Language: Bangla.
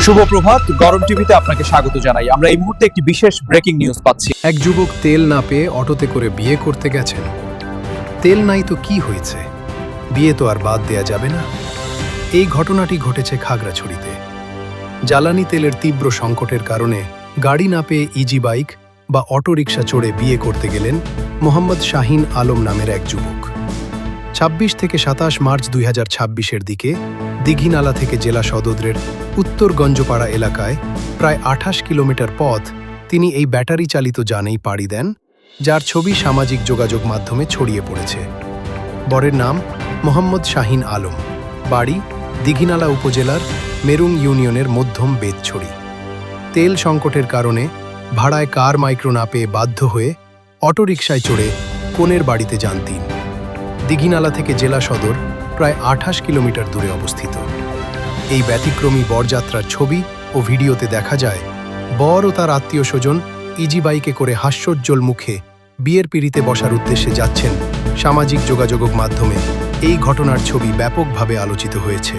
শুভ প্রভাত, গরম টিভিতে আপনাকে স্বাগত জানাই। আমরা এই মুহূর্তে একটি বিশেষ ব্রেকিং নিউজ পাচ্ছি। এক যুবক তেল না পেয়ে অটোতে করে বিয়ে করতে গেছেন। তেল নাই তো কি হয়েছে, বিয়ে তো আর বাদ দেয়া যাবে না। এই ঘটনাটি ঘটেছে খাগড়াছড়িতে। জ্বালানি তেলের তীব্র সংকটের কারণে গাড়ি না পেয়ে ইজি বাইক বা অটোরিকশা চড়ে বিয়ে করতে গেলেন মোহাম্মদ শাহিন আলম নামের এক যুবক। ২৬ থেকে ২৭ মার্চ ২০২৬-এর দিকে দিঘিনালা থেকে জেলা সদরের উত্তর গঞ্জপাড়া এলাকায় প্রায় ২৮ কিলোমিটার পথ তিনি এই ব্যাটারি চালিত যানেই পাড়ি দেন, যার ছবি সামাজিক যোগাযোগ মাধ্যমে ছড়িয়ে পড়েছে। বরের নাম মোহাম্মদ শাহিন আলম, বাড়ি দিঘিনালা উপজেলার মেরুং ইউনিয়নের মধ্যম বেতছড়ি। তেল সংকটের কারণে ভাড়ায় কার মাইক্রো না পেয়ে বাধ্য হয়ে অটোরিকশায় চড়ে কনের বাড়িতে যান তিনি। দিঘিনালা থেকে জেলা সদর প্রায় ২৮ কিলোমিটার দূরে অবস্থিত। এই ব্যতিক্রমী বরযাত্রার ছবি ও ভিডিওতে দেখা যায় বর ও তার আত্মীয় স্বজন ইজি বাইকে করে হাস্যোজ্জ্বল মুখে বিয়ের পিঁড়িতে বসার উদ্দেশ্যে যাচ্ছেন। সামাজিক যোগাযোগ মাধ্যমে এই ঘটনার ছবি ব্যাপকভাবে আলোচিত হয়েছে।